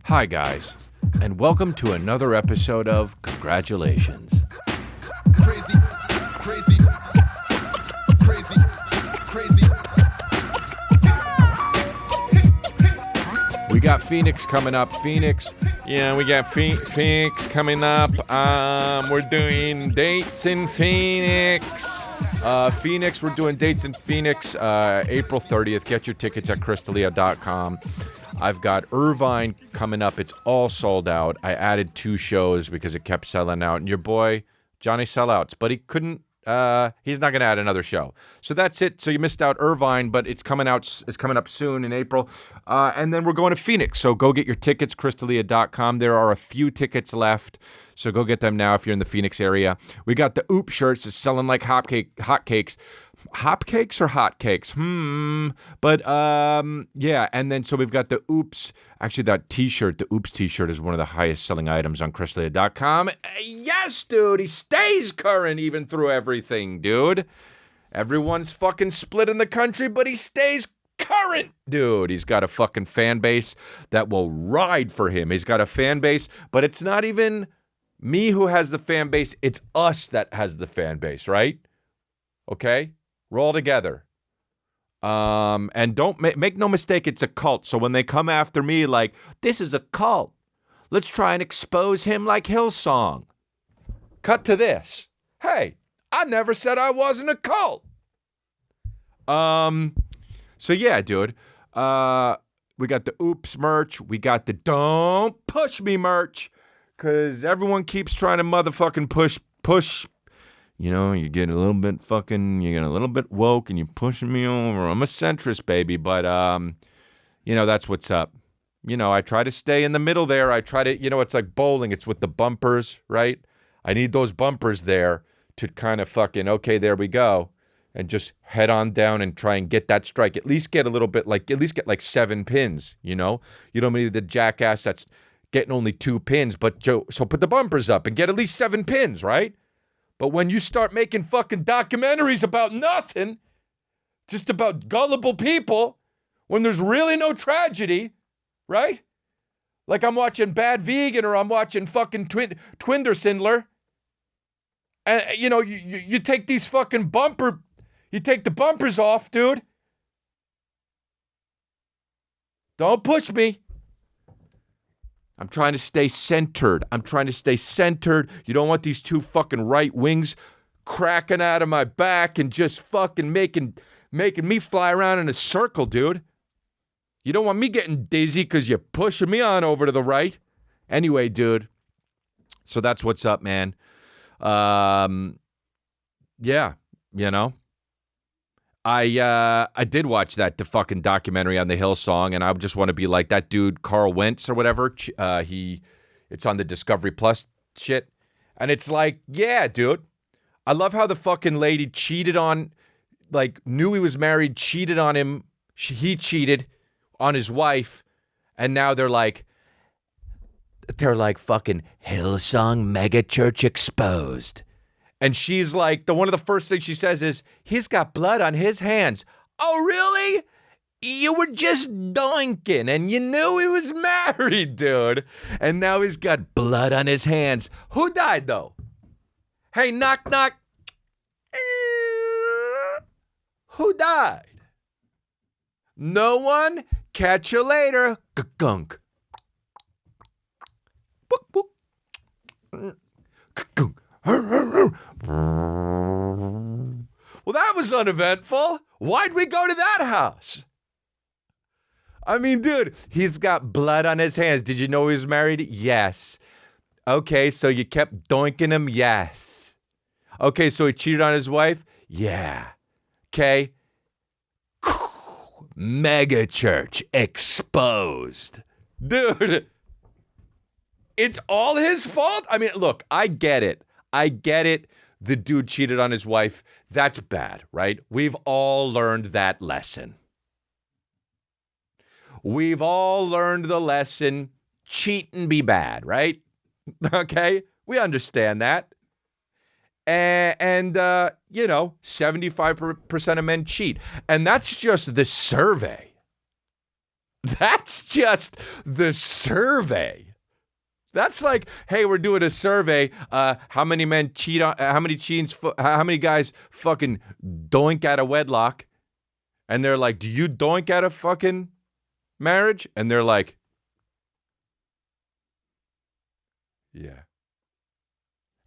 Hi, guys, and welcome to another episode of Congratulations. Crazy. We got Phoenix coming up. Phoenix coming up. We're doing dates in Phoenix. We're doing dates in Phoenix, April 30th. Get your tickets at crystalia.com. I've got Irvine coming up. It's all sold out. I added 2 shows because it kept selling out. And your boy, Johnny Sellouts, but he couldn't, he's not going to add another show. So that's it. So you missed out Irvine, but it's coming out. It's coming up soon in April. And then we're going to Phoenix. So go get your tickets, crystalia.com. There are a few tickets left. So go get them now if you're in the Phoenix area. We got the Oop shirts. It's selling like hotcakes. Hopcakes or hotcakes? But, yeah. And then so we've got the Oops. Actually, that t-shirt, the Oops t-shirt is one of the highest selling items on crystalia.com. Yes, dude. He stays current even through everything, dude. Everyone's fucking split in the country, but he stays current, dude. He's got a fucking fan base that will ride for him. He's got a fan base, but it's not even me who has the fan base. It's us that has the fan base, right? Okay? We're all together. And don't make no mistake, it's a cult. So when they come after me like, this is a cult, let's try and expose him like Hillsong. Cut to this. Hey, I never said I wasn't a cult. So yeah, dude. We got the Oops merch. We got the Don't Push Me merch. Because everyone keeps trying to motherfucking push. You know, you get a little bit woke and you're pushing me over. I'm a centrist, baby. But, you know, that's what's up. You know, I try to stay in the middle there. I try to, you know, it's like bowling. It's with the bumpers, right? I need those bumpers there to kind of fucking, okay, there we go. And just head on down and try and get that strike. At least get like 7 pins, you know? You don't need the jackass that's getting only 2 pins. But, so put the bumpers up and get at least 7 pins, right? But when you start making fucking documentaries about nothing, just about gullible people, when there's really no tragedy, right? Like I'm watching Bad Vegan or I'm watching fucking Twindersindler. And, you know, you take these fucking you take the bumpers off, dude. Don't push me. I'm trying to stay centered. You don't want these 2 fucking right wings cracking out of my back and just fucking making me fly around in a circle, dude. You don't want me getting dizzy because you're pushing me on over to the right. Anyway, dude. So that's what's up, man. Yeah, you know. I did watch the fucking documentary on the Hillsong, and I just want to be like that dude Carl Wentz or whatever. It's on the Discovery Plus shit, and it's like, yeah, dude. I love how the fucking lady cheated on, like, knew he was married, cheated on him. He cheated on his wife, and now they're like fucking Hillsong Megachurch exposed. And she's like, one of the first things she says is, he's got blood on his hands. Oh, really? You were just doinking and you knew he was married, dude. And now he's got blood on his hands. Who died, though? Hey, knock, knock. Who died? No one? Catch you later. Gunk. Book, book. Gunk. Well, that was uneventful. Why'd we go to that house? I mean, dude, he's got blood on his hands. Did you know he was married? Yes. Okay, so you kept doinking him? Yes. Okay, so he cheated on his wife? Yeah. Okay. Megachurch exposed. Dude, it's all his fault? I mean, look, I get it. The dude cheated on his wife. That's bad, right? We've all learned that lesson. We've all learned the lesson. Cheat and be bad, right? Okay? We understand that. And you know, 75% of men cheat. And that's just the survey. That's just the survey. That's like, hey, we're doing a survey. How many men cheat on? How many guys fucking doink out of wedlock? And they're like, do you doink out of fucking marriage? And they're like, yeah.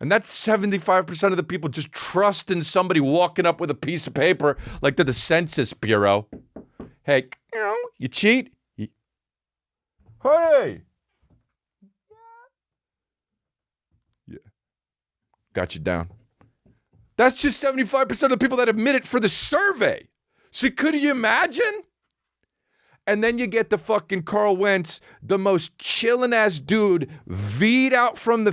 And that's 75% of the people just trusting somebody walking up with a piece of paper like they're the Census Bureau. Hey, you cheat? Hey! Yeah. Got you down. That's just 75% of the people that admit it for the survey. So could you imagine? And then you get the fucking Carl Wentz, the most chillin' ass dude, V'd out from the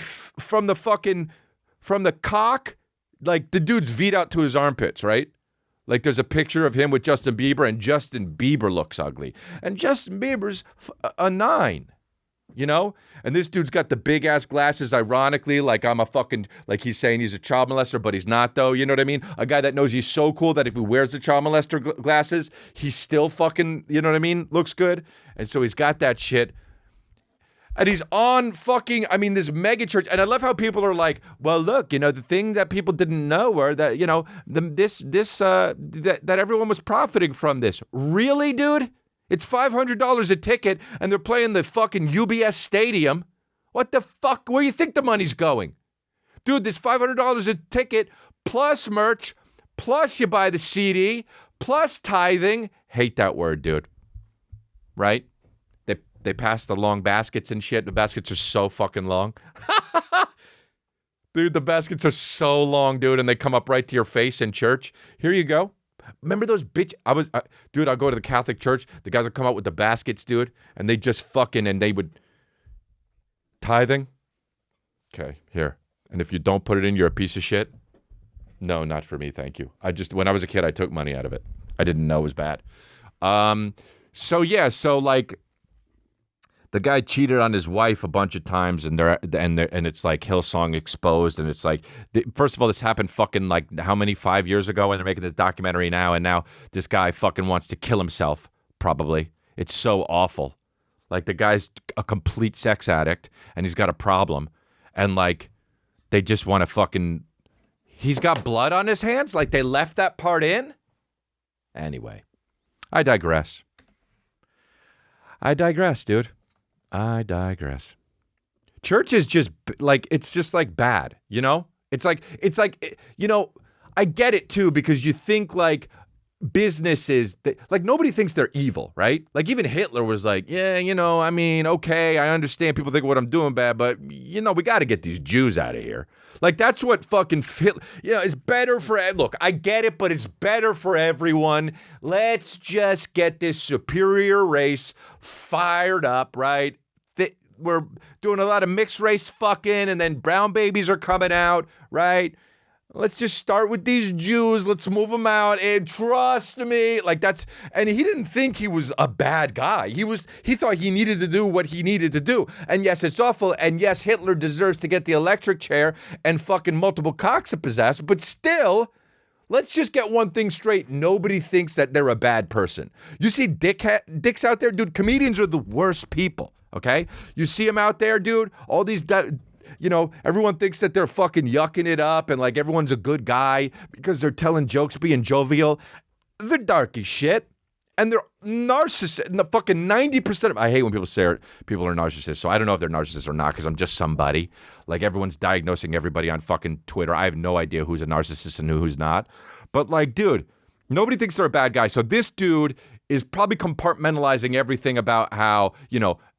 cock. Like the dude's V'd out to his armpits, right? Like there's a picture of him with Justin Bieber, and Justin Bieber looks ugly. And Justin Bieber's a 9. You know? And this dude's got the big ass glasses, ironically, like I'm a fucking, like he's saying he's a child molester, but he's not though. You know what I mean? A guy that knows he's so cool that if he wears the child molester glasses, he's still fucking, you know what I mean? Looks good. And so he's got that shit. And he's on fucking, this megachurch. And I love how people are like, well, look, the thing that people didn't know were that, that everyone was profiting from this. Really, dude? It's $500 a ticket, and they're playing the fucking UBS Stadium. What the fuck? Where do you think the money's going? Dude, there's $500 a ticket, plus merch, plus you buy the CD, plus tithing. Hate that word, dude. Right? They pass the long baskets and shit. The baskets are so fucking long. Dude, the baskets are so long, dude, and they come up right to your face in church. Here you go. Remember those bitch? Dude, I'll go to the Catholic church. The guys would come out with the baskets, dude, and they just fucking, and they would tithing. Okay, here. And if you don't put it in, you're a piece of shit. No, not for me, thank you. When I was a kid, I took money out of it. I didn't know it was bad. The guy cheated on his wife a bunch of times, and it's like Hillsong exposed, and it's like, first of all, this happened fucking like how many 5 years ago, and they're making this documentary now, and now this guy fucking wants to kill himself. Probably, it's so awful. Like the guy's a complete sex addict, and he's got a problem, and like they just want to fucking. He's got blood on his hands, like they left that part in. Anyway, I digress, dude. I digress. Church is just like, it's just like bad, It's like, I get it too, because you think like businesses, like nobody thinks they're evil, right? Like even Hitler was like, yeah, okay, I understand people think what I'm doing bad, but we got to get these Jews out of here. Like that's what fucking, is better for, look, I get it, but it's better for everyone. Let's just get this superior race fired up, right? We're doing a lot of mixed race fucking, and then brown babies are coming out, right? Let's just start with these Jews. Let's move them out. And trust me, like and he didn't think he was a bad guy. He thought he needed to do what he needed to do. And yes, it's awful. And yes, Hitler deserves to get the electric chair and fucking multiple cocks up his ass. But still, let's just get one thing straight. Nobody thinks that they're a bad person. You see dicks out there, dude. Comedians are the worst people. Okay? You see them out there, dude. All these, everyone thinks that they're fucking yucking it up and like everyone's a good guy because they're telling jokes, being jovial. They're dark as shit. And they're narcissists. The fucking 90% I hate when people say people are narcissists. So I don't know if they're narcissists or not because I'm just somebody. Like everyone's diagnosing everybody on fucking Twitter. I have no idea who's a narcissist and who's not. But like, dude, nobody thinks they're a bad guy. So this dude is probably compartmentalizing everything about how,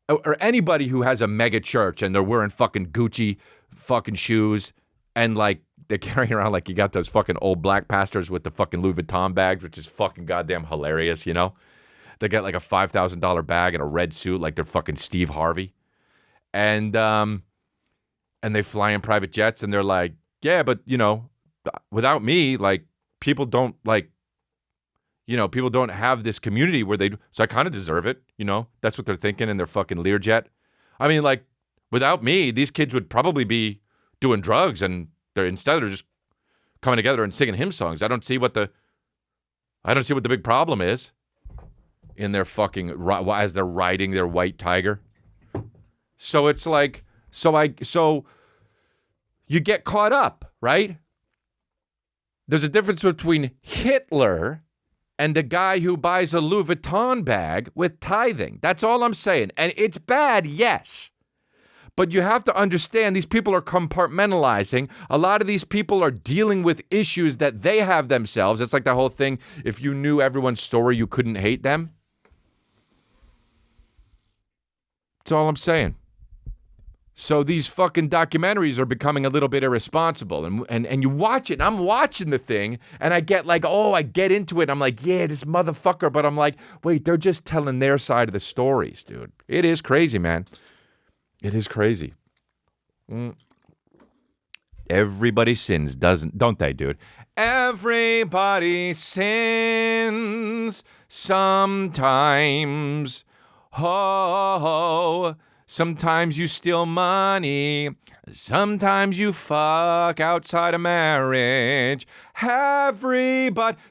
or anybody who has a mega church and they're wearing fucking Gucci fucking shoes and like they're carrying around like you got those fucking old black pastors with the fucking Louis Vuitton bags, which is fucking goddamn hilarious, They get like a $5,000 bag and a red suit like they're fucking Steve Harvey. And they fly in private jets and they're like, yeah, but without me, like people don't like, people don't have this community where so I kind of deserve it, That's what they're thinking in their fucking Learjet. I mean, like, without me, these kids would probably be doing drugs and they're just coming together and singing hymn songs. I don't see what the big problem is. in their fucking, as they're riding their white tiger. So it's like, so you get caught up, right? There's a difference between Hitler and a guy who buys a Louis Vuitton bag with tithing. That's all I'm saying. And it's bad, yes. But you have to understand these people are compartmentalizing. A lot of these people are dealing with issues that they have themselves. It's like the whole thing, if you knew everyone's story, you couldn't hate them. That's all I'm saying. So these fucking documentaries are becoming a little bit irresponsible. And you watch it, and I'm watching the thing, and I get like, I get into it. I'm like, yeah, this motherfucker. But I'm like, wait, they're just telling their side of the stories, dude. It is crazy, man. It is crazy. Everybody sins, don't they, dude? Everybody sins sometimes. Oh, sometimes you steal money. Sometimes you fuck outside of marriage.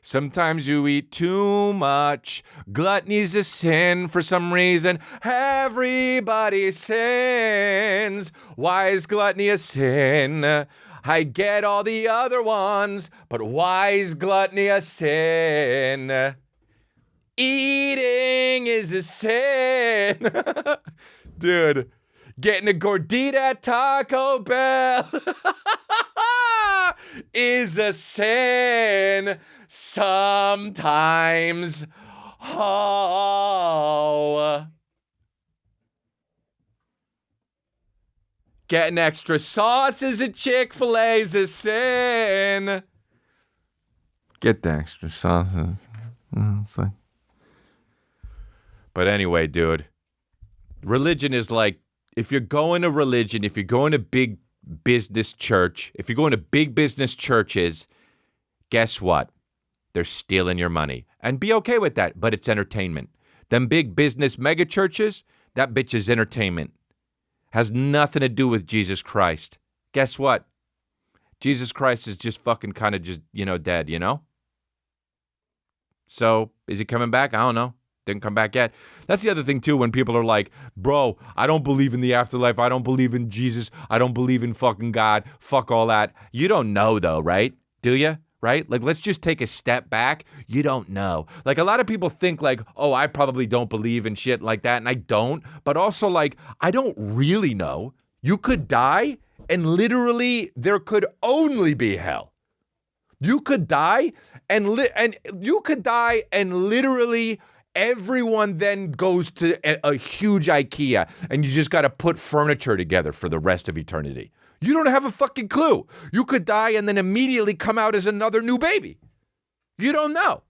Sometimes you eat too much. Gluttony's a sin for some reason. Everybody sins. Why is gluttony a sin? I get all the other ones, but why is gluttony a sin? Eating is a sin. Dude, getting a gordita at Taco Bell is a sin sometimes. Oh. Getting extra sauces at Chick-fil-A is a sin. Get the extra sauces. But anyway, dude, religion is like, if you're going to religion, if you're going to big business church, if you're going to big business churches, guess what? They're stealing your money. And be okay with that, but it's entertainment. Them big business mega churches, that bitch is entertainment. Has nothing to do with Jesus Christ. Guess what? Jesus Christ is just fucking kind of just, dead, So, is he coming back? I don't know. Didn't come back yet. That's the other thing, too, when people are like, bro, I don't believe in the afterlife. I don't believe in Jesus. I don't believe in fucking God. Fuck all that. You don't know, though, right? Do you? Right? Like, let's just take a step back. You don't know. Like, a lot of people think like, oh, I probably don't believe in shit like that, and I don't. But also, like, I don't really know. You could die, and literally there could only be hell. You could die, and literally everyone then goes to a huge IKEA, and you just got to put furniture together for the rest of eternity. You don't have a fucking clue. You could die and then immediately come out as another new baby. You don't know.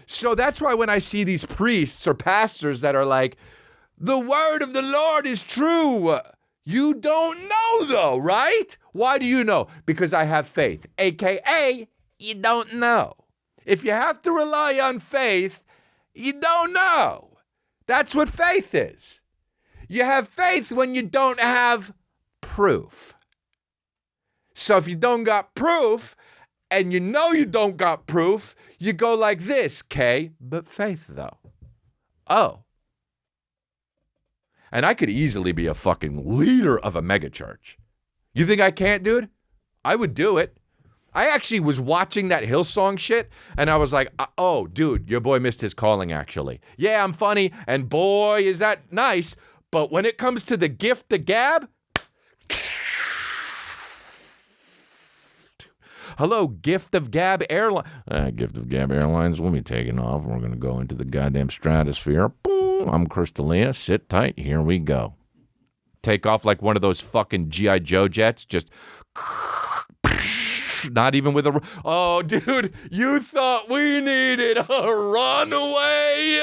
So that's why when I see these priests or pastors that are like, the word of the Lord is true. You don't know though, right? Why do you know? Because I have faith. AKA, you don't know. If you have to rely on faith, you don't know. That's what faith is. You have faith when you don't have proof. So if you don't got proof, and you know you don't got proof, you go like this, K, but faith though. Oh. And I could easily be a fucking leader of a megachurch. You think I can't, dude? I would do it. I actually was watching that Hillsong shit, and I was like, oh, dude, your boy missed his calling, actually. Yeah, I'm funny, and boy, is that nice, but when it comes to the gift of gab, hello, Gift of Gab Airlines. Gift of Gab Airlines, we'll be taking off. We're going to go into the goddamn stratosphere. Boom, I'm Crystalia. Sit tight. Here we go. Take off like one of those fucking G.I. Joe jets. Just... Not even with a... Oh, dude, you thought we needed a runway?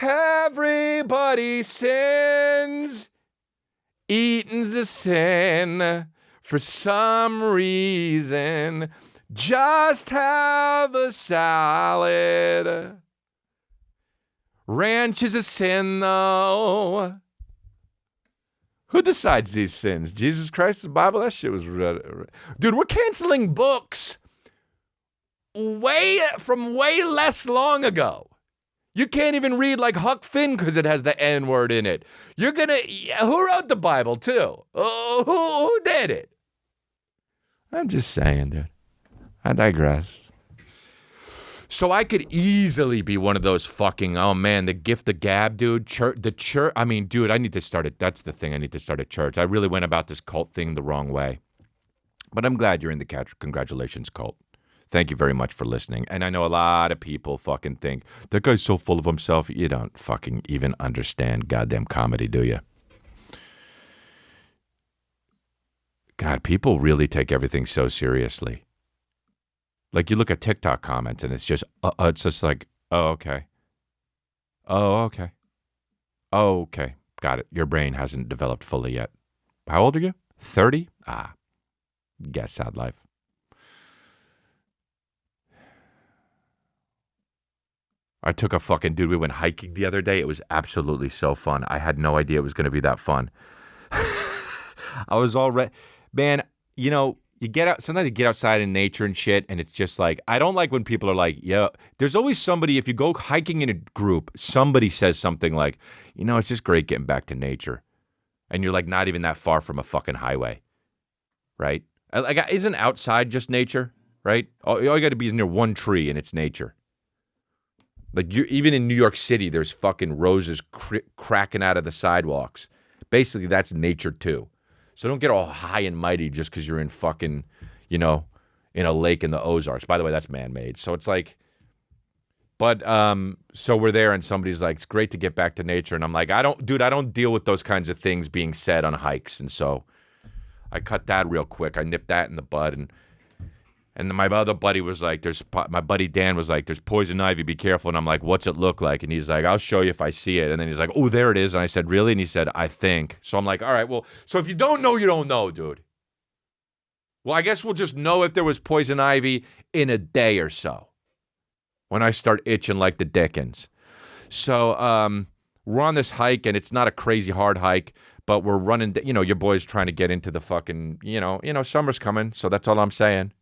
Everybody sins. Eating's a sin. For some reason, just have a salad. Ranch is a sin, though. Who decides these sins? Jesus Christ, the Bible? That shit was... Dude, we're canceling books. way less long ago. You can't even read like Huck Finn because it has the N word in it. Who wrote the Bible too? Who did it? I'm just saying, dude. I digress. So I could easily be one of those fucking, oh man, the gift of gab, dude. The church. I mean, dude, I need to start it. That's the thing. I need to start a church. I really went about this cult thing the wrong way. But I'm glad you're in the congratulations cult. Thank you very much for listening. And I know a lot of people fucking think, that guy's so full of himself. You don't fucking even understand goddamn comedy, do you? God, people really take everything so seriously. Like you look at TikTok comments and it's just like, oh, okay. Oh, okay. Oh, okay. Got it. Your brain hasn't developed fully yet. How old are you? 30? Guess sad life. I took a fucking dude. We went hiking the other day. It was absolutely so fun. I had no idea it was going to be that fun. I was all ready. Man, you know, sometimes you get outside in nature and shit, and it's just like, I don't like when people are like, yeah, there's always somebody, if you go hiking in a group, somebody says something like, you know, it's just great getting back to nature. And you're like not even that far from a fucking highway, right? Like, isn't outside just nature, right? All you got to be is near one tree and it's nature. Like even in New York City, there's fucking roses cracking out of the sidewalks. Basically, that's nature too. So don't get all high and mighty just because you're in fucking, you know, in a lake in the Ozarks. By the way, that's man-made. So it's like, but so we're there and somebody's like, it's great to get back to nature. And I'm like, I don't deal with those kinds of things being said on hikes. And so I cut that real quick. I nipped that in the bud. And my other buddy was like, my buddy Dan was like, there's poison ivy, be careful. And I'm like, what's it look like? And he's like, I'll show you if I see it. And then he's like, oh, there it is. And I said, really? And he said, I think. So I'm like, all right, well, so if you don't know, you don't know, dude. Well, I guess we'll just know if there was poison ivy in a day or so when I start itching like the Dickens. So we're on this hike, and it's not a crazy hard hike, but we're running, you know, your boy's trying to get into the fucking, you know, summer's coming. So that's all I'm saying.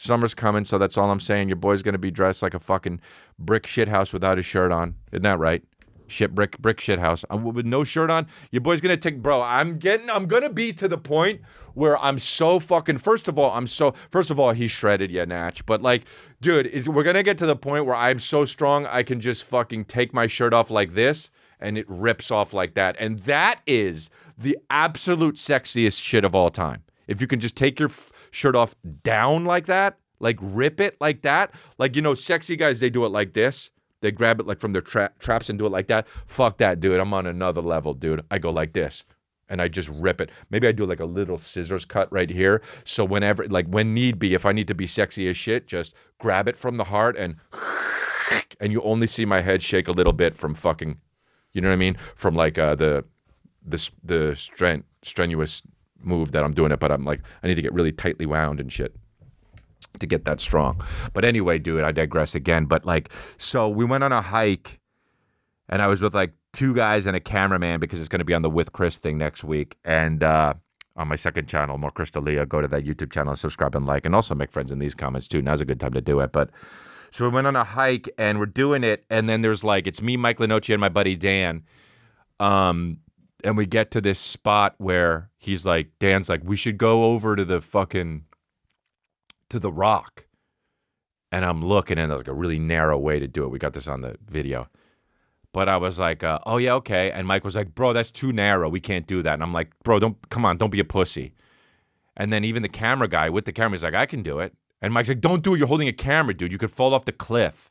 Summer's coming, so that's all I'm saying. Your boy's going to be dressed like a fucking brick shithouse without his shirt on. Isn't that right? Brick shithouse. With no shirt on, your boy's going to take, bro, I'm going to be to the point where I'm so fucking, first of all, he's shredded, yeah, Natch. But like, dude, we're going to get to the point where I'm so strong, I can just fucking take my shirt off like this, and it rips off like that. And that is the absolute sexiest shit of all time. If you can just take your shirt off down like that, like rip it like that, like, you know, sexy guys, they do it like this. They grab it like from their traps and do it like that. Fuck that, dude. I'm on another level, dude. I go like this and I just rip it. Maybe I do like a little scissors cut right here. So whenever, like when need be, if I need to be sexy as shit, just grab it from the heart and you only see my head shake a little bit from fucking, you know what I mean? From like the strenuous move that I'm doing it, but I'm like, I need to get really tightly wound and shit to get that strong. But anyway, dude, I digress again. But like, so we went on a hike and I was with like two guys and a cameraman because it's going to be on the With Chris thing next week. And on my second channel, More Crystalia, go to that YouTube channel, subscribe and like, and also make friends in these comments too. Now's a good time to do it. But so we went on a hike and we're doing it. And then there's like, it's me, Mike Lenoci, and my buddy Dan. And we get to this spot where Dan's like, we should go over to the rock. And I'm looking, and there's like a really narrow way to do it. We got this on the video. But I was like, oh yeah, okay. And Mike was like, bro, that's too narrow. We can't do that. And I'm like, bro, don't be a pussy. And then even the camera guy with the camera is like, I can do it. And Mike's like, don't do it. You're holding a camera, dude. You could fall off the cliff.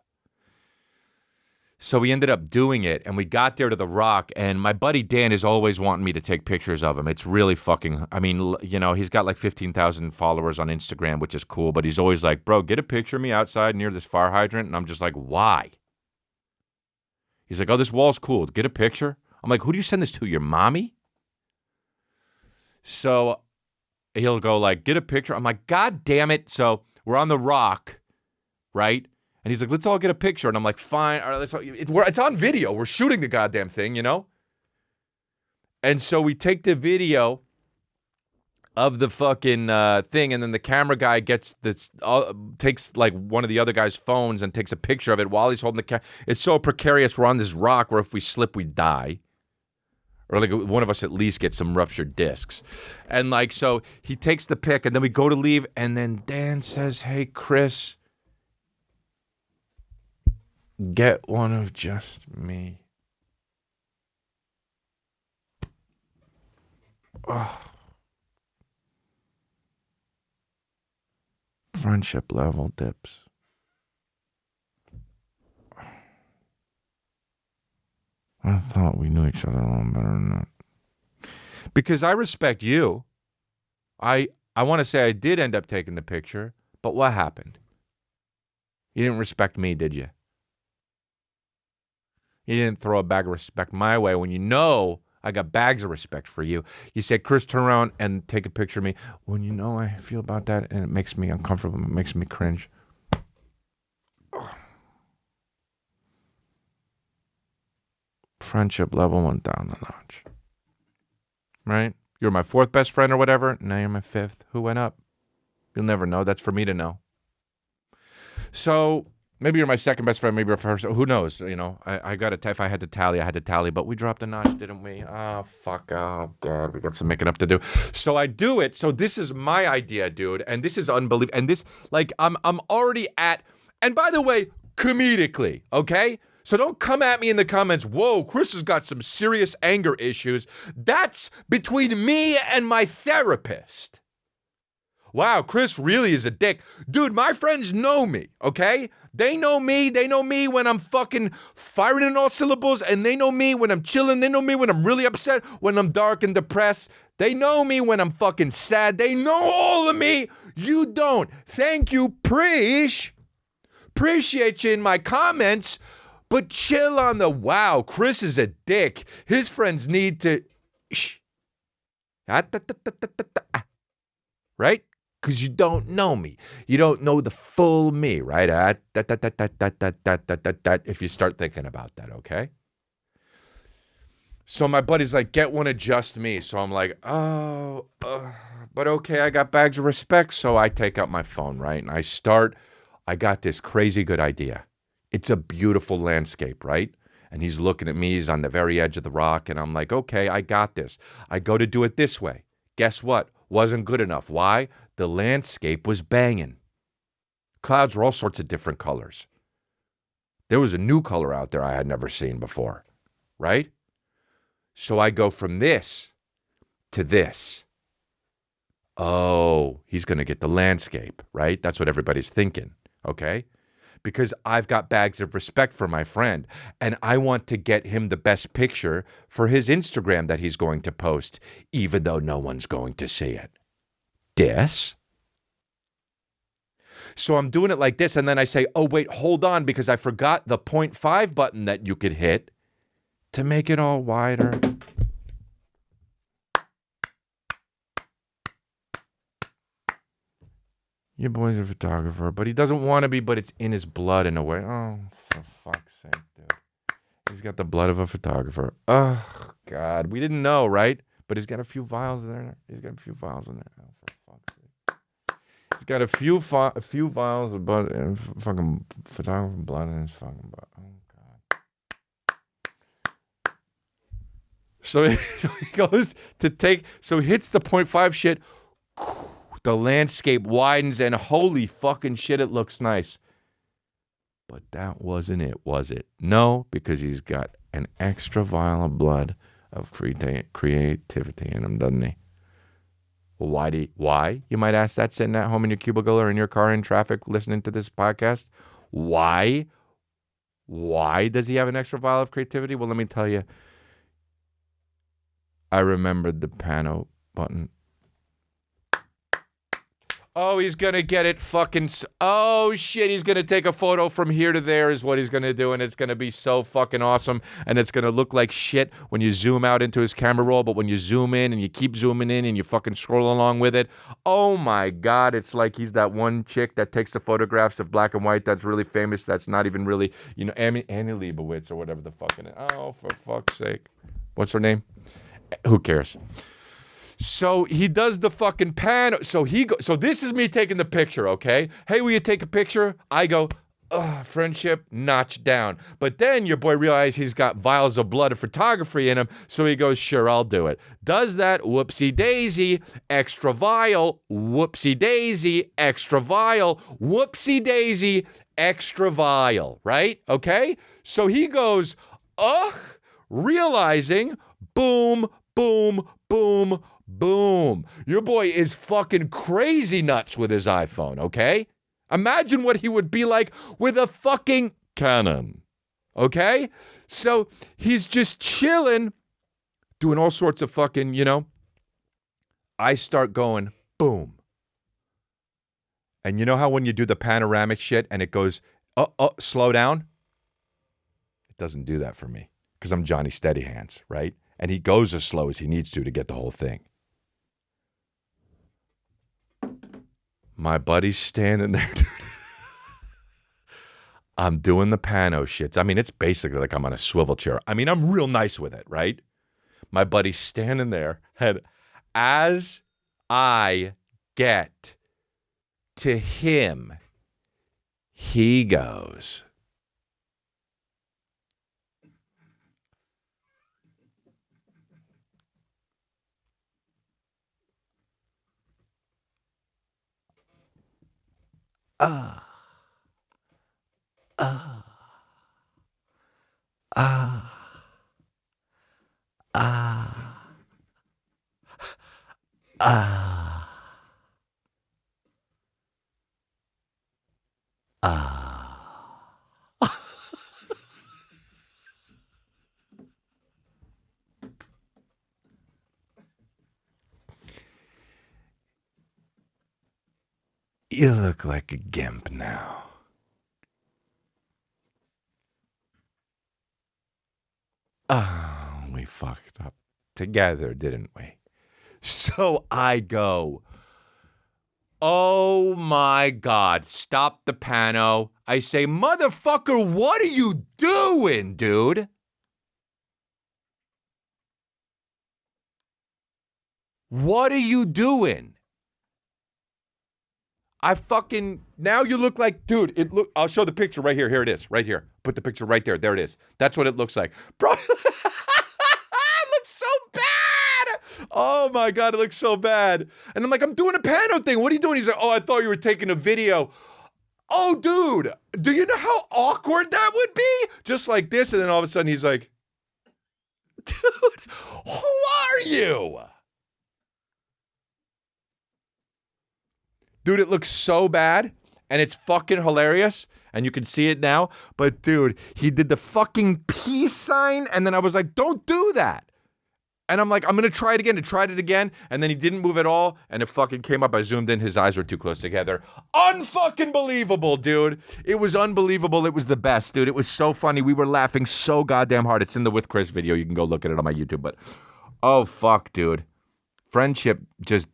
So we ended up doing it, and we got there to the rock, and my buddy Dan is always wanting me to take pictures of him. It's really fucking, I mean, you know, he's got like 15,000 followers on Instagram, which is cool, but he's always like, bro, get a picture of me outside near this fire hydrant, and I'm just like, why? He's like, oh, this wall's cool. Get a picture. I'm like, who do you send this to, your mommy? So he'll go like, get a picture. I'm like, God damn it. So we're on the rock, right? And he's like, let's all get a picture. And I'm like, fine. All right, it's on video. We're shooting the goddamn thing, you know? And so we take the video, of the fucking thing, and then the camera guy gets this, takes like one of the other guy's phones and takes a picture of it while he's holding the camera. It's so precarious. We're on this rock where if we slip, we die. Or like one of us at least gets some ruptured discs. And like, so he takes the pic, and then we go to leave, and then Dan says, hey, Chris, get one of just me. Oh. Friendship level dips. I thought we knew each other a little better than that. Because I respect you. I want to say I did end up taking the picture, but what happened? You didn't respect me, did you? You didn't throw a bag of respect my way when you know I got bags of respect for you. You said, Chris, turn around and take a picture of me. When you know I feel about that and it makes me uncomfortable, it makes me cringe. Friendship level went down a notch. Right? You're my fourth best friend or whatever. Now you're my fifth. Who went up? You'll never know. That's for me to know. So maybe you're my second best friend. Maybe you're first. Who knows? You know, I got to, if I had to tally, I had to tally. But we dropped a notch, didn't we? Oh, fuck. Oh, God. We got some making up to do. So I do it. So this is my idea, dude. And this is unbelievable. And this, like, I'm already at, and by the way, comedically, okay? So don't come at me in the comments, whoa, Chris has got some serious anger issues. That's between me and my therapist. Wow, Chris really is a dick. Dude, my friends know me, okay? They know me. They know me when I'm fucking firing in all syllables, and they know me when I'm chilling. They know me when I'm really upset, when I'm dark and depressed. They know me when I'm fucking sad. They know all of me. You don't. Thank you, Preach. Appreciate you in my comments. But chill on the, wow, Chris is a dick. His friends need to, right? Because you don't know me. You don't know the full me, right? If you start thinking about that, okay? So my buddy's like, get one of just me. So I'm like, but okay, I got bags of respect. So I take out my phone, right? And I got this crazy good idea. It's a beautiful landscape, right? And he's looking at me. He's on the very edge of the rock. And I'm like, okay, I got this. I go to do it this way. Guess what? Wasn't good enough. Why? The landscape was banging. Clouds were all sorts of different colors. There was a new color out there I had never seen before, right? So I go from this to this. Oh, he's going to get the landscape, right? That's what everybody's thinking, okay? Because I've got bags of respect for my friend, and I want to get him the best picture for his Instagram that he's going to post, even though no one's going to see it. Dis? So I'm doing it like this, and then I say, oh, wait, hold on, because I forgot the 0.5 button that you could hit to make it all wider. Your boy's a photographer, but he doesn't want to be, but it's in his blood in a way. Oh, for fuck's sake, dude. He's got the blood of a photographer. Oh, God. We didn't know, right? But he's got a few vials there. He's got a few vials in there. Oh, for fuck's sake. He's got a few vials of blood, fucking photographer blood in his fucking butt. Oh, God. So he goes to take, so he hits the 0.5 shit. The landscape widens, and holy fucking shit, it looks nice. But that wasn't it, was it? No, because he's got an extra vial of blood of creativity in him, doesn't he? Well, why? You might ask that sitting at home in your cubicle or in your car in traffic listening to this podcast. Why? Why does he have an extra vial of creativity? Well, let me tell you. I remembered the pano button. Oh, he's going to get it fucking... Oh, shit, he's going to take a photo from here to there is what he's going to do, and it's going to be so fucking awesome, and it's going to look like shit when you zoom out into his camera roll, but when you zoom in and you keep zooming in and you fucking scroll along with it, oh my God, it's like he's that one chick that takes the photographs of black and white that's really famous, that's not even really, you know, Annie Leibovitz or whatever the fucking... Oh, for fuck's sake. What's her name? Who cares? So he does the fucking pan. So this is me taking the picture, okay? Hey, will you take a picture? I go, friendship notched down. But then your boy realized he's got vials of blood of photography in him, so he goes, sure, I'll do it. Does that, whoopsie daisy, extra vial, whoopsie daisy, extra vial, whoopsie daisy, extra vial, right? Okay? So he goes, realizing, boom, boom, boom, boom. Your boy is fucking crazy nuts with his iPhone, okay? Imagine what he would be like with a fucking Canon, okay? So he's just chilling, doing all sorts of fucking, I start going, boom. And you know how when you do the panoramic shit and it goes, slow down? It doesn't do that for me because I'm Johnny Steadyhands, right? And he goes as slow as he needs to get the whole thing. My buddy's standing there, dude. I'm doing the pano shits. I mean, it's basically like I'm on a swivel chair. I mean, I'm real nice with it, right? My buddy's standing there, and as I get to him, he goes, You look like a gimp now. We fucked up together, didn't we? So I go, oh my God, stop the pano. I say, motherfucker, what are you doing, dude? What are you doing? Now you look like, dude, I'll show the picture right here. Here it is, right here. Put the picture right there. There it is. That's what it looks like. Bro, it looks so bad. Oh my God, it looks so bad. And I'm like, I'm doing a pano thing. What are you doing? He's like, I thought you were taking a video. Oh, dude, do you know how awkward that would be? Just like this. And then all of a sudden he's like, dude, who are you? Dude, it looks so bad, and it's fucking hilarious, and you can see it now. But, dude, he did the fucking peace sign, and then I was like, don't do that. And I'm like, I'm going to try it again. I tried it again, and then he didn't move at all, and it fucking came up. I zoomed in. His eyes were too close together. Unfucking believable, dude. It was unbelievable. It was the best, dude. It was so funny. We were laughing so goddamn hard. It's in the With Chris video. You can go look at it on my YouTube. But, oh, fuck, dude. Friendship just...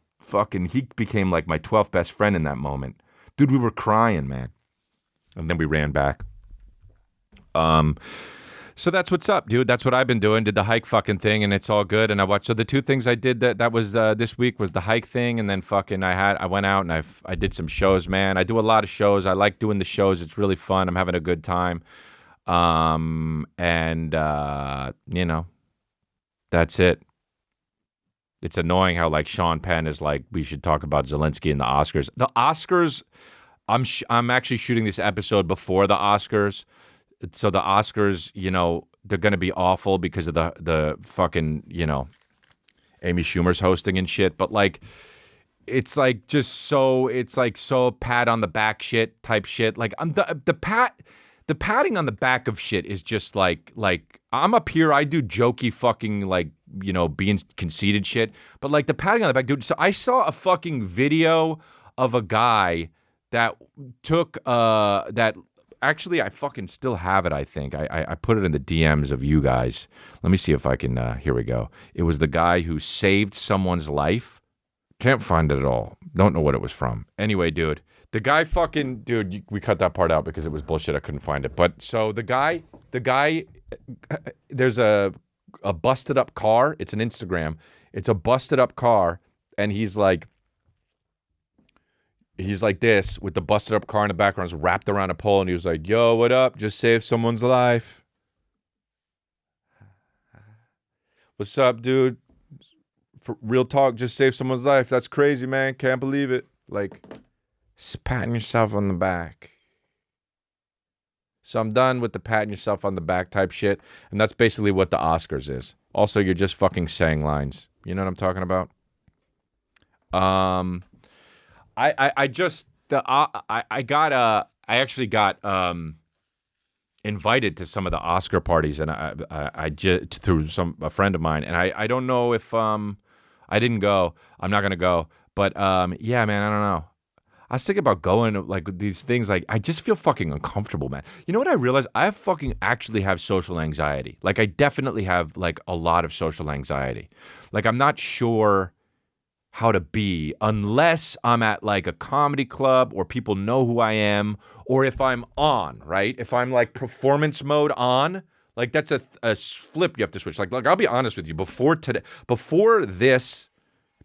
he became like my 12th best friend in that moment. Dude, we were crying, man. And then we ran back. So that's what's up, dude. That's what I've been doing. Did the hike fucking thing, and it's all good. And I watched. So the two things I did that was this week was the hike thing, and then fucking I went out and I did some shows, man. I do a lot of shows. I like doing the shows. It's really fun. I'm having a good time. That's it. It's annoying how like Sean Penn is like, we should talk about Zelensky and the Oscars. The Oscars, I'm actually shooting this episode before the Oscars. So the Oscars, they're going to be awful because of the fucking, Amy Schumer's hosting and shit. But like, it's like so pat on the back shit type shit. Like the patting on the back of shit is just like I'm up here. I do jokey fucking like, being conceited shit. But like the patting on the back, dude. So I saw a fucking video of a guy that took that. Actually, I fucking still have it, I think. I put it in the DMs of you guys. Let me see if I can, here we go. It was the guy who saved someone's life. Can't find it at all. Don't know what it was from. Anyway, dude. The guy fucking, dude, we cut that part out because it was bullshit. I couldn't find it. But so the guy, there's a a busted up car. It's an Instagram. It's a busted up car, and he's like this with the busted up car in the background, is wrapped around a pole, and he was like, "Yo, what up? Just saved someone's life. What's up, dude? For real talk, just saved someone's life. That's crazy, man. Can't believe it." Like, just patting yourself on the back. So I'm done with the patting yourself on the back type shit, and that's basically what the Oscars is. Also, you're just fucking saying lines. You know what I'm talking about? I actually got invited to some of the Oscar parties, and I just through a friend of mine, and I don't know if I didn't go. I'm not gonna go, but yeah, man, I don't know. I was thinking about going, like, these things. Like, I just feel fucking uncomfortable, man. You know what I realized? I actually have social anxiety. Like, I definitely have, like, a lot of social anxiety. Like, I'm not sure how to be unless I'm at, like, a comedy club or people know who I am, or if I'm on, right? If I'm, like, performance mode on, like, that's a flip you have to switch. Like, I'll be honest with you. Before this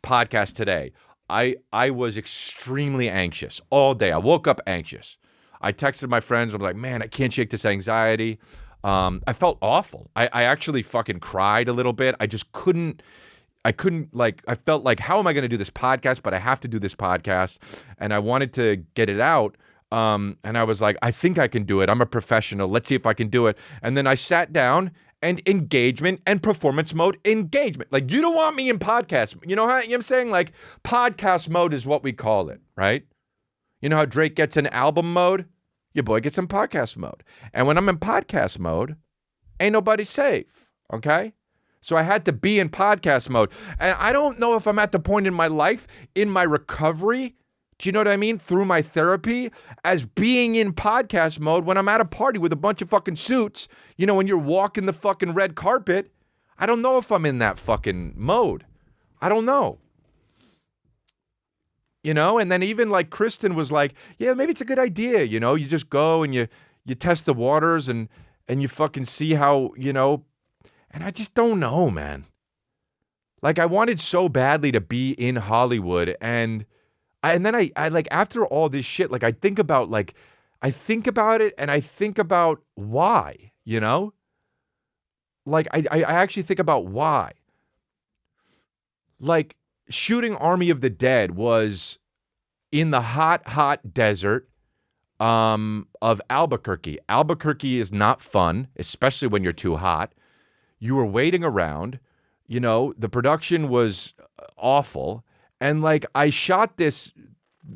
podcast today, I was extremely anxious all day. I woke up anxious. I texted my friends. I'm like, man, I can't shake this anxiety. I felt awful. I actually fucking cried a little bit. I couldn't, like, I felt like, how am I going to do this podcast? But I have to do this podcast. And I wanted to get it out. And I was like, I think I can do it. I'm a professional. Let's see if I can do it. And then I sat down, and engagement and performance mode engagement. Like, you don't want me in podcast. You know what I'm saying? Like, podcast mode is what we call it, right? You know how Drake gets in album mode? Your boy gets in podcast mode. And when I'm in podcast mode, ain't nobody safe, okay? So I had to be in podcast mode. And I don't know if I'm at the point in my life, in my recovery, do you know what I mean? Through my therapy, as being in podcast mode when I'm at a party with a bunch of fucking suits, you know, when you're walking the fucking red carpet. I don't know if I'm in that fucking mode. I don't know. You know, and then even like Kristen was like, yeah, maybe it's a good idea. You know, you just go and you test the waters and you fucking see how, you know, and I just don't know, man. Like, I wanted so badly to be in Hollywood, and then I like, after all this shit, like, I think about it and I think about why, you know? Like, I actually think about why. Like, shooting Army of the Dead was in the hot desert of Albuquerque. Albuquerque is not fun, especially when you're too hot. You were waiting around, you know, the production was awful. And, like, I shot this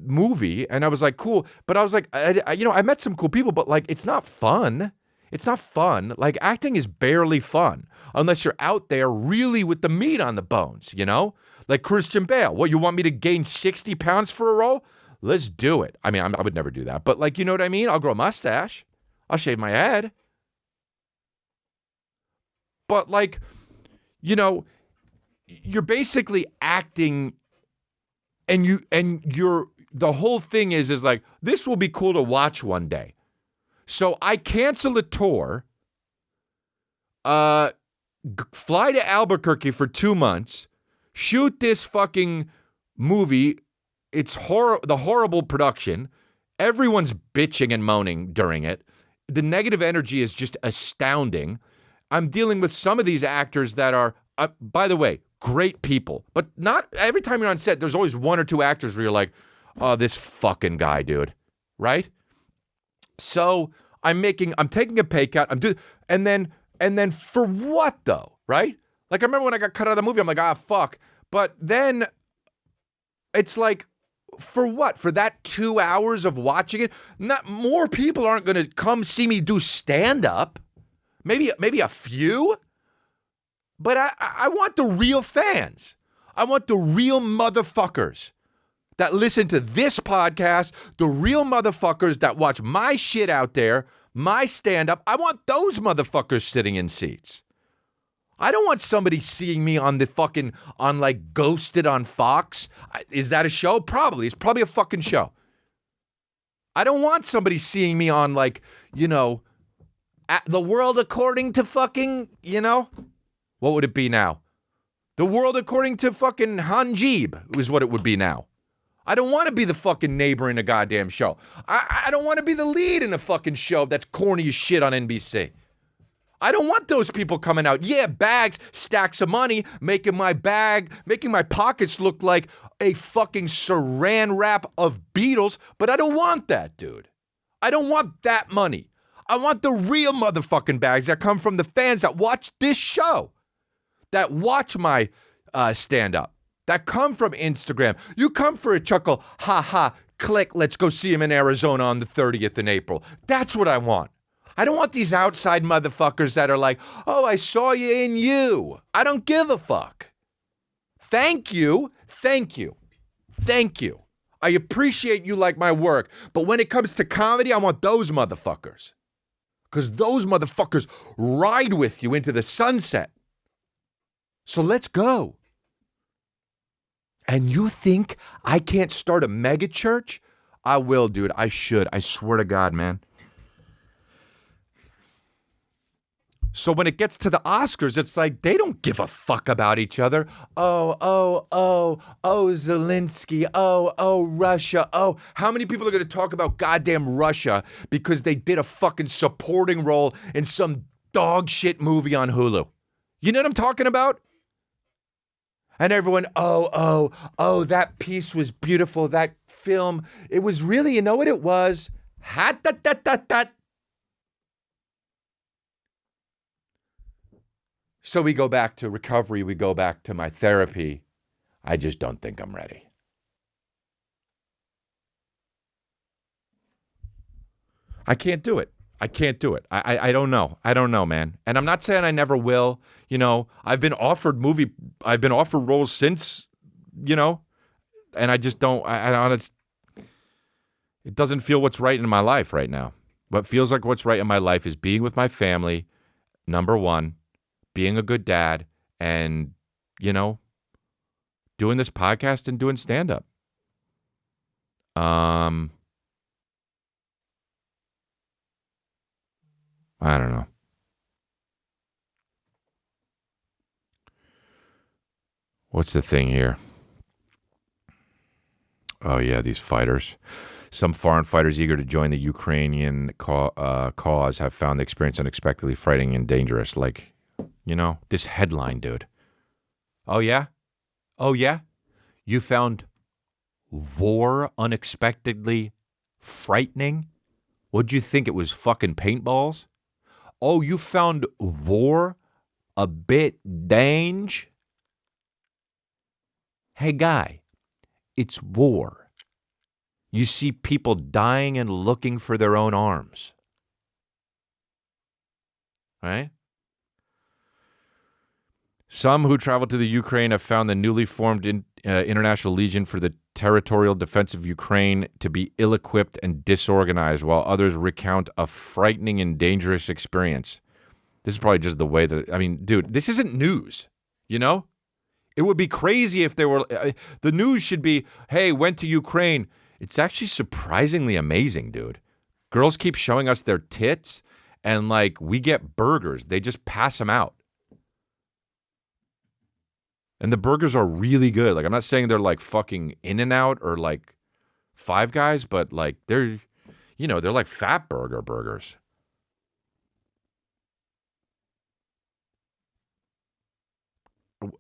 movie, and I was like, cool. But I was like, I met some cool people, but, like, it's not fun. It's not fun. Like, acting is barely fun unless you're out there really with the meat on the bones, you know? Like Christian Bale. What, you want me to gain 60 pounds for a role? Let's do it. I mean, I would never do that. But, like, you know what I mean? I'll grow a mustache. I'll shave my head. But, like, you know, you're basically acting. And the whole thing is like, this will be cool to watch one day. So I cancel a tour, fly to Albuquerque for 2 months, shoot this fucking movie. It's the horrible production. Everyone's bitching and moaning during it. The negative energy is just astounding. I'm dealing with some of these actors that are, by the way, great people, but not every time you're on set, there's always one or two actors where you're like, oh, this fucking guy, dude. Right? So I'm taking a pay cut. And then for what though? Right? Like, I remember when I got cut out of the movie, I'm like, ah, fuck. But then it's like, for what? For that 2 hours of watching it? Not more people aren't going to come see me do stand up. Maybe a few. But I want the real fans. I want the real motherfuckers that listen to this podcast, the real motherfuckers that watch my shit out there, my stand-up. I want those motherfuckers sitting in seats. I don't want somebody seeing me on like Ghosted on Fox. Is that a show? Probably. It's probably a fucking show. I don't want somebody seeing me on, like, you know, The World According to fucking, you know, What would it be now? The world according to fucking Hanjib is what it would be now. I don't want to be the fucking neighbor in a goddamn show. I don't want to be the lead in a fucking show that's corny as shit on NBC. I don't want those people coming out. Yeah, bags, stacks of money, making my pockets look like a fucking saran wrap of Beatles, but I don't want that, dude. I don't want that money. I want the real motherfucking bags that come from the fans that watch this show, that watch my stand-up, that come from Instagram. You come for a chuckle, ha ha, click, let's go see him in Arizona on the 30th in April. That's what I want. I don't want these outside motherfuckers that are like, oh, I saw you in you. I don't give a fuck. Thank you. Thank you. Thank you. I appreciate you like my work. But when it comes to comedy, I want those motherfuckers. Because those motherfuckers ride with you into the sunset. So let's go. And you think I can't start a megachurch? I will, dude. I should. I swear to God, man. So when it gets to the Oscars, it's like they don't give a fuck about each other. Oh, Zelensky. Oh, Russia. Oh, how many people are going to talk about goddamn Russia because they did a fucking supporting role in some dog shit movie on Hulu? You know what I'm talking about? And everyone, oh, that piece was beautiful. That film, it was really, you know what it was? Ha-ta-ta-ta-ta. So we go back to recovery. We go back to my therapy. I just don't think I'm ready. I can't do it. I can't do it. I don't know. I don't know, man. And I'm not saying I never will. You know, I've been offered roles since, you know, and I just don't, it doesn't feel what's right in my life right now. What feels like what's right in my life is being with my family, number one, being a good dad, and, you know, doing this podcast and doing stand-up. I don't know. What's the thing here? Oh, yeah, these fighters. Some foreign fighters eager to join the Ukrainian cause have found the experience unexpectedly frightening and dangerous. Like, you know, this headline, dude. Oh, yeah? Oh, yeah? You found war unexpectedly frightening? What'd you think it was, fucking paintballs? Oh, you found war a bit dangerous? Hey, guy, it's war. You see people dying and looking for their own arms. Right? Some who traveled to the Ukraine have found the newly formed International Legion for the Territorial Defense of Ukraine to be ill-equipped and disorganized, while others recount a frightening and dangerous experience. This is probably just the way that, I mean, dude, this isn't news, you know? It would be crazy if there were, the news should be, hey, went to Ukraine. It's actually surprisingly amazing, dude. Girls keep showing us their tits, and, like, we get burgers. They just pass them out. And the burgers are really good. Like, I'm not saying they're like fucking In-N-Out or like Five Guys, but like they're, you know, they're like fat burgers.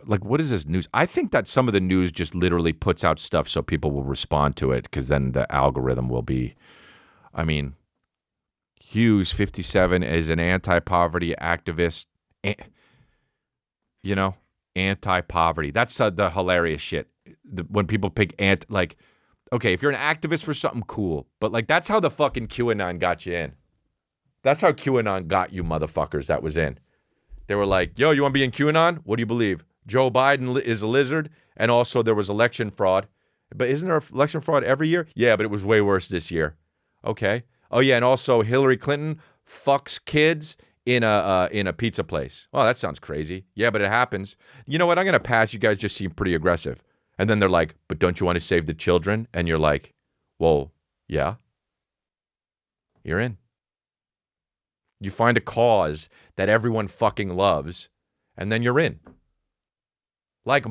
Like, what is this news? I think that some of the news just literally puts out stuff so people will respond to it, because then the algorithm will be, I mean, Hughes, 57, is an anti-poverty activist. You know? Anti-poverty. That's the hilarious shit. When people pick like, okay, if you're an activist for something cool, but like that's how the fucking QAnon got you in. That's how QAnon got you motherfuckers that was in. They were like, yo, you want to be in QAnon? What do you believe? Joe Biden is a lizard, and also there was election fraud. But isn't there election fraud every year? Yeah, but it was way worse this year. Okay. Oh yeah, and also Hillary Clinton fucks kids in a pizza place. Oh, that sounds crazy. Yeah, but it happens. You know what? I'm going to pass. You guys just seem pretty aggressive. And then they're like, but don't you want to save the children? And you're like, well, yeah. You're in. You find a cause that everyone fucking loves, and then you're in. Like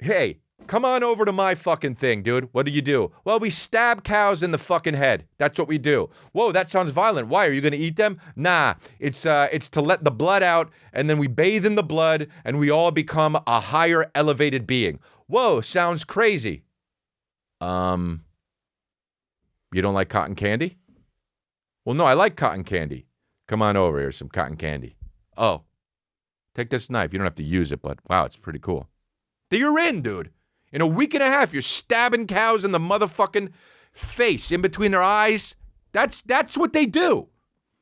hey, come on over to my fucking thing, dude. What do? Well, we stab cows in the fucking head. That's what we do. Whoa, that sounds violent. Why? Are you going to eat them? Nah, it's to let the blood out, and then we bathe in the blood, and we all become a higher elevated being. Whoa, sounds crazy. You don't like cotton candy? Well, no, I like cotton candy. Come on over here, some cotton candy. Oh, take this knife. You don't have to use it, but wow, it's pretty cool. You're in, dude. In a week and a half, you're stabbing cows in the motherfucking face, in between their eyes. That's what they do.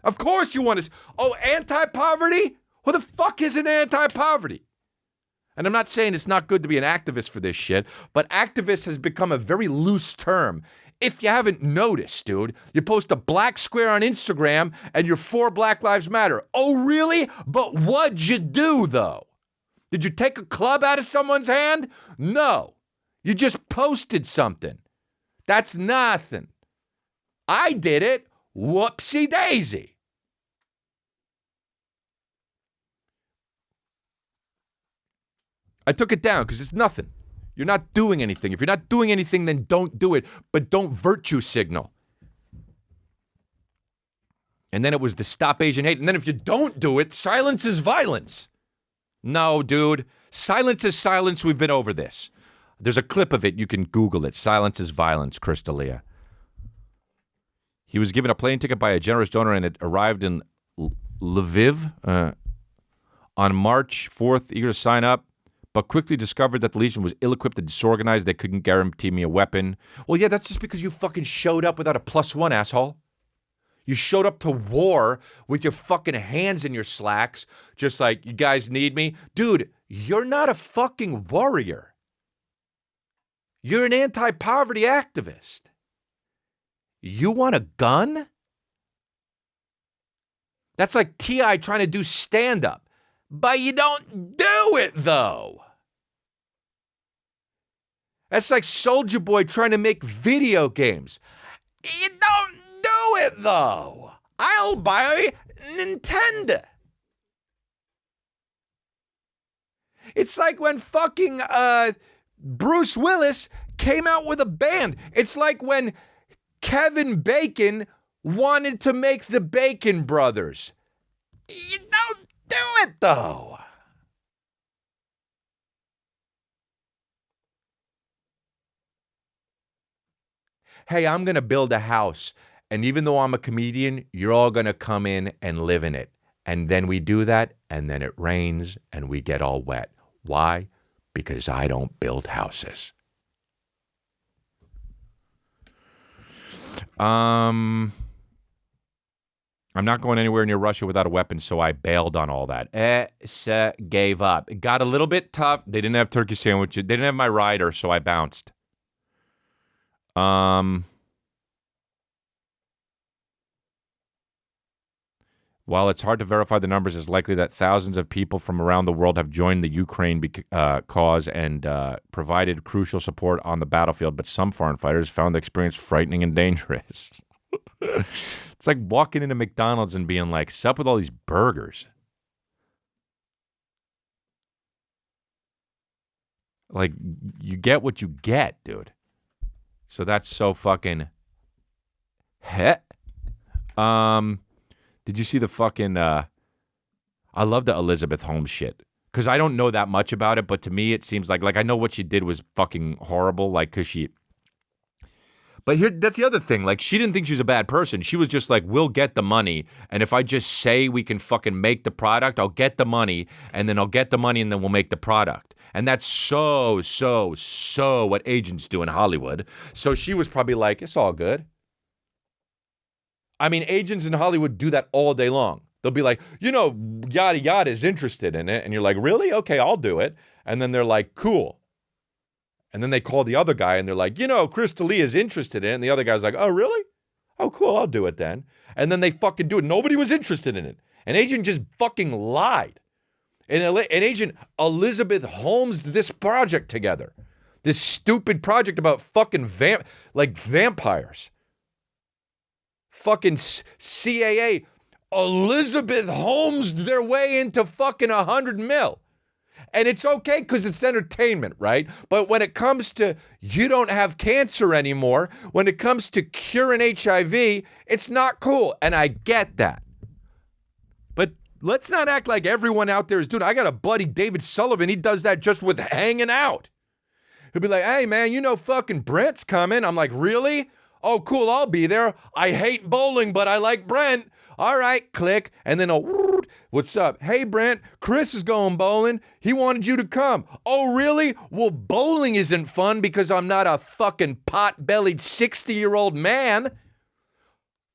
Of course you want to... Oh, anti-poverty? Who the fuck isn't anti-poverty? And I'm not saying it's not good to be an activist for this shit, but activist has become a very loose term. If you haven't noticed, dude, you post a black square on Instagram and you're for Black Lives Matter. Oh, really? But what'd you do, though? Did you take a club out of someone's hand? No. You just posted something. That's nothing. I did it. Whoopsie daisy. I took it down because it's nothing. You're not doing anything. If you're not doing anything, then don't do it. But don't virtue signal. And then it was the Stop Asian Hate. And then if you don't do it, silence is violence. No, dude. Silence is silence. We've been over this. There's a clip of it. You can Google it. Silence is violence, Crystalia. He was given a plane ticket by a generous donor and it arrived in Lviv on March 4th, eager to sign up, but quickly discovered that the Legion was ill-equipped and disorganized. They couldn't guarantee me a weapon. Well, yeah, that's just because you fucking showed up without a +1, asshole. You showed up to war with your fucking hands in your slacks, just like, you guys need me? Dude, you're not a fucking warrior. You're an anti-poverty activist. You want a gun? That's like T.I. trying to do stand-up. But you don't do it, though. That's like Soulja Boy trying to make video games. You don't do it, though. I'll buy Nintendo. It's like when fucking Bruce Willis came out with a band. It's like when Kevin Bacon wanted to make the Bacon Brothers. You don't do it, though. Hey, I'm going to build a house. And even though I'm a comedian, you're all going to come in and live in it. And then we do that, and then it rains, and we get all wet. Why? Because I don't build houses. I'm not going anywhere near Russia without a weapon, so I bailed on all that. Gave up. It got a little bit tough. They didn't have turkey sandwiches. They didn't have my rider, so I bounced. While it's hard to verify the numbers, it's likely that thousands of people from around the world have joined the Ukraine cause and provided crucial support on the battlefield, but some foreign fighters found the experience frightening and dangerous. It's like walking into McDonald's and being like, sup with all these burgers. Like, you get what you get, dude. So that's so fucking... Did you see the fucking... I love the Elizabeth Holmes shit. Because I don't know that much about it, but to me it seems like I know what she did was fucking horrible, like, because she... But here, that's the other thing. Like, she didn't think she was a bad person. She was just like, we'll get the money, and if I just say we can fucking make the product, I'll get the money, and then I'll get the money, and then we'll make the product. And that's so what agents do in Hollywood. So she was probably like, it's all good. I mean, agents in Hollywood do that all day long. They'll be like, yada yada is interested in it. And you're like, really? Okay, I'll do it. And then they're like, cool. And then they call the other guy and they're like, Crystalia is interested in it. And the other guy's like, oh, really? Oh, cool, I'll do it then. And then they fucking do it. Nobody was interested in it. An agent just fucking lied. And an agent Elizabeth Holmes this project together. This stupid project about fucking vampires. Fucking CAA Elizabeth Holmes their way into fucking 100 mil. And it's okay because it's entertainment, right? But when it comes to you don't have cancer anymore, when it comes to curing HIV, it's not cool. And I get that. But let's not act like everyone out there is doing it. I got a buddy, David Sullivan. He does that just with hanging out. He'll be like, hey, man, you know fucking Brent's coming. I'm like, really? Oh, cool, I'll be there. I hate bowling, but I like Brent. All right, click. And then what's up? Hey, Brent, Chris is going bowling. He wanted you to come. Oh, really? Well, bowling isn't fun because I'm not a fucking pot-bellied 60-year-old man.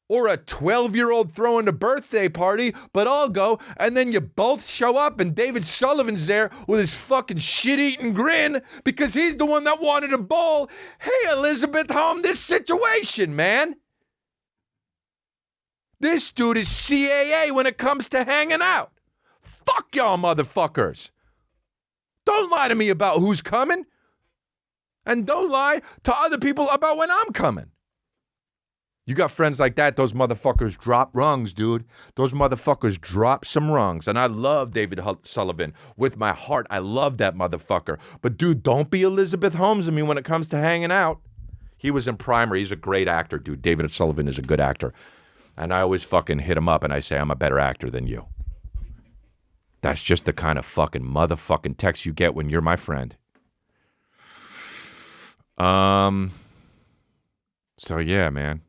Or a 12-year-old throwing a birthday party, but I'll go, and then you both show up, and David Sullivan's there with his fucking shit-eating grin because he's the one that wanted to bowl. Hey, Elizabeth Holmes, this situation, man. This dude is CAA when it comes to hanging out. Fuck y'all motherfuckers. Don't lie to me about who's coming, and don't lie to other people about when I'm coming. You got friends like that, those motherfuckers drop rungs, dude. Those motherfuckers drop some rungs. And I love David Sullivan. With my heart, I love that motherfucker. But dude, don't be Elizabeth Holmes to me when it comes to hanging out. He was in Primer. He's a great actor, dude. David Sullivan is a good actor. And I always fucking hit him up and I say, I'm a better actor than you. That's just the kind of fucking motherfucking text you get when you're my friend. So yeah, man.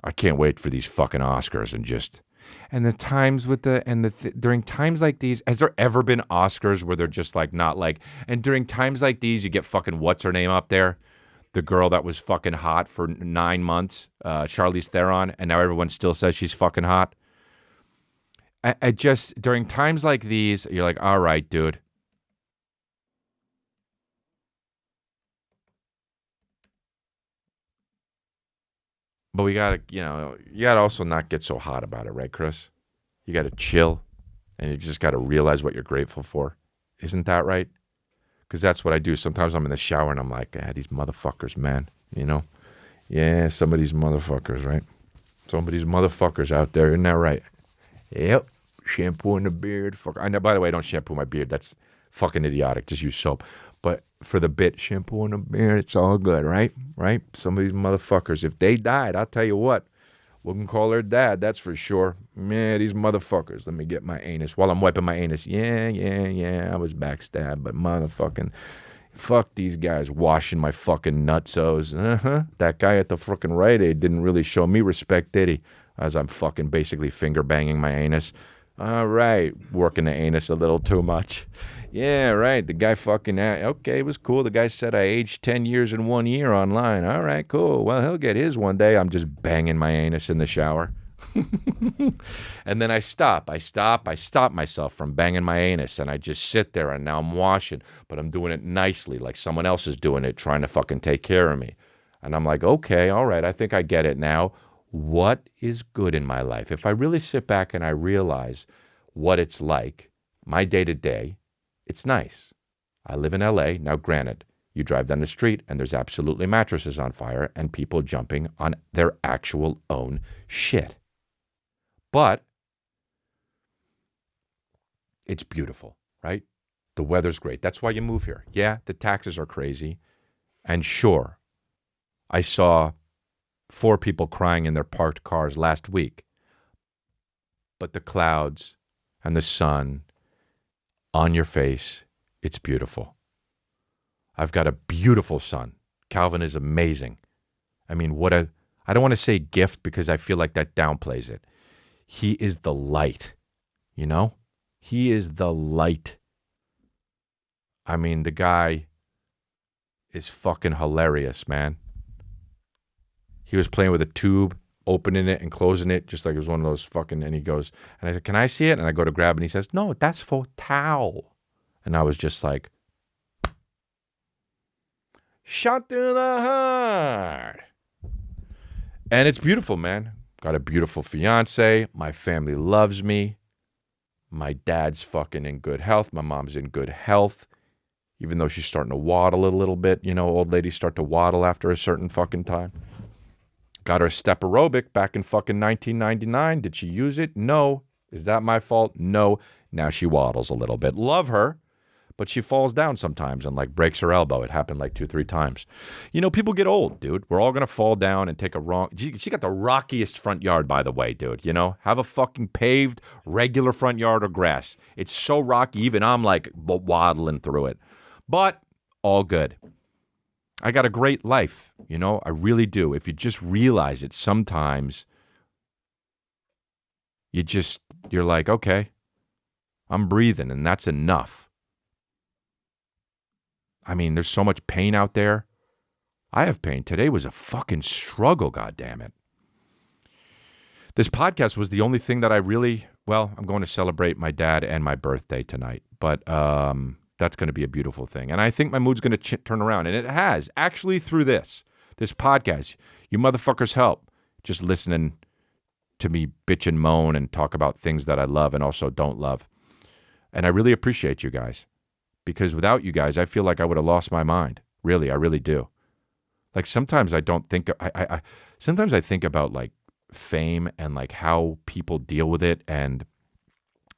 I can't wait for these fucking Oscars and the times with during times like these, has there ever been Oscars where they're just like not like, and during times like these, you get fucking what's her name up there? The girl that was fucking hot for 9 months, Charlize Theron, and now everyone still says she's fucking hot. I just, during times like these, you're like, all right, dude. But we gotta, you gotta also not get so hot about it, right, Chris? You gotta chill, and you just gotta realize what you're grateful for. Isn't that right? Because that's what I do. Sometimes I'm in the shower and I'm like, these motherfuckers, man. Yeah, some of these motherfuckers, right? Some of these motherfuckers out there, isn't that right? Yep, shampoo in the beard. Fuck. I know. By the way, I don't shampoo my beard. That's fucking idiotic. Just use soap. But for the bit, shampoo in the beard, it's all good, right? Right? Some of these motherfuckers, if they died, I'll tell you what, we can call her dad, that's for sure. Man, these motherfuckers, let me get my anus. While I'm wiping my anus, yeah, I was backstabbed, but motherfucking, fuck these guys washing my fucking nutsos. That guy at the fucking Rite Aid didn't really show me respect, did he? As I'm fucking basically finger banging my anus. All right, working the anus a little too much. Yeah, right. The guy fucking, okay, it was cool. The guy said I aged 10 years in 1 year online. All right, cool. Well, he'll get his one day. I'm just banging my anus in the shower. And then I stop myself from banging my anus, and I just sit there, and now I'm washing, but I'm doing it nicely, like someone else is doing it, trying to fucking take care of me. And I'm like, okay, all right, I think I get it now. What is good in my life? If I really sit back and I realize what it's like, my day-to-day, it's nice. I live in LA. Now, granted, you drive down the street and there's absolutely mattresses on fire and people jumping on their actual own shit. But it's beautiful, right? The weather's great. That's why you move here. Yeah, the taxes are crazy. And sure, I saw 4 people crying in their parked cars last week. But the clouds and the sun on your face, it's beautiful. I've got a beautiful son. Calvin is amazing. I mean, I don't want to say gift because I feel like that downplays it. He is the light, He is the light. I mean, the guy is fucking hilarious, man. He was playing with a tube, opening it and closing it, just like it was one of those fucking, and he goes, and I said, can I see it? And I go to grab it, and he says, no, that's for towel. And I was just like, shot through the heart. And it's beautiful, man. Got a beautiful fiance. My family loves me. My dad's fucking in good health. My mom's in good health. Even though she's starting to waddle a little bit. Old ladies start to waddle after a certain fucking time. Got her a step aerobic back in fucking 1999. Did she use it? No. Is that my fault? No. Now she waddles a little bit. Love her, but she falls down sometimes and like breaks her elbow. It happened like 2-3 times. You know, people get old, dude. We're all going to fall down and take a wrong... She got the rockiest front yard, by the way, dude. You know, have a fucking paved, regular front yard or grass. It's so rocky, even I'm like waddling through it. But all good. I got a great life, you know, I really do. If you just realize it, sometimes you're like, okay, I'm breathing and that's enough. I mean, there's so much pain out there. I have pain. Today was a fucking struggle, goddammit. This podcast was the only thing that I really, well, I'm going to celebrate my dad and my birthday tonight, but that's going to be a beautiful thing. And I think my mood's going to turn around, and it has, actually, through this podcast. You motherfuckers help just listening to me bitch and moan and talk about things that I love and also don't love. And I really appreciate you guys, because without you guys, I feel like I would have lost my mind. Really, I really do. Like sometimes I don't think, sometimes I think about like fame and like how people deal with it, and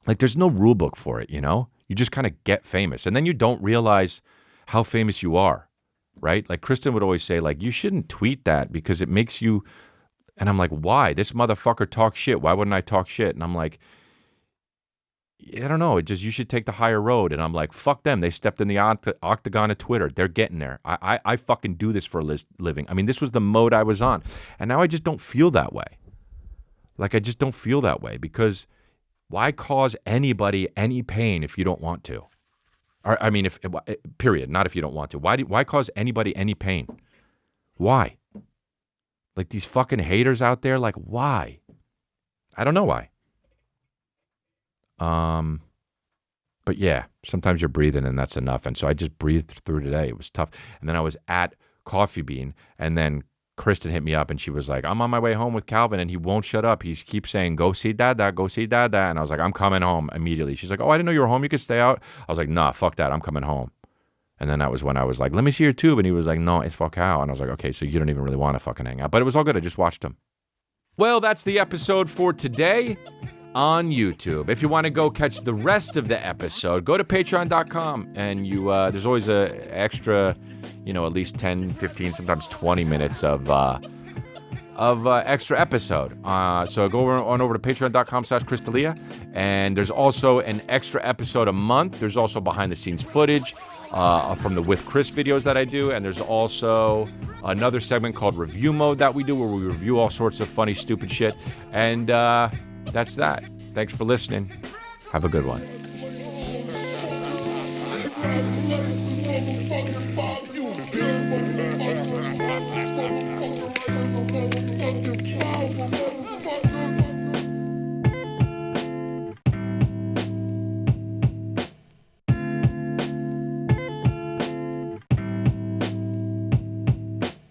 like there's no rule book for it, you know? You just kind of get famous, and then you don't realize how famous you are, right? Like Kristen would always say, like, you shouldn't tweet that because it makes you, and I'm like, why? This motherfucker talks shit. Why wouldn't I talk shit? And I'm like, I don't know. It just, you should take the higher road. And I'm like, fuck them. They stepped in the octagon of Twitter. They're getting there. I fucking do this for a living. I mean, this was the mode I was on. And now I just don't feel that way. Like, I just don't feel that way, because why cause anybody any pain if you don't want to? Or, I mean, period, not if you don't want to. Why cause anybody any pain? Why? Like these fucking haters out there, like why? I don't know why. But yeah, sometimes you're breathing and that's enough. And so I just breathed through today. It was tough. And then I was at Coffee Bean, and then Kristen hit me up and she was like, I'm on my way home with Calvin and he won't shut up. He keeps saying, go see Dada, go see Dada. And I was like, I'm coming home immediately. She's like, oh, I didn't know you were home. You could stay out. I was like, nah, fuck that. I'm coming home. And then that was when I was like, let me see your tube. And he was like, no, it's fuck how. And I was like, okay, so you don't even really want to fucking hang out. But it was all good. I just watched him. Well, that's the episode for today on YouTube. If you want to go catch the rest of the episode, go to patreon.com, and you there's always a extra, you know, at least 10, 15, sometimes 20 minutes of extra episode. So go on over to patreon.com/Crystalia, and there's also an extra episode a month. There's also behind the scenes footage from the With Chris videos that I do, and there's also another segment called Review Mode that we do, where we review all sorts of funny, stupid shit. And that's that. Thanks for listening. Have a good one.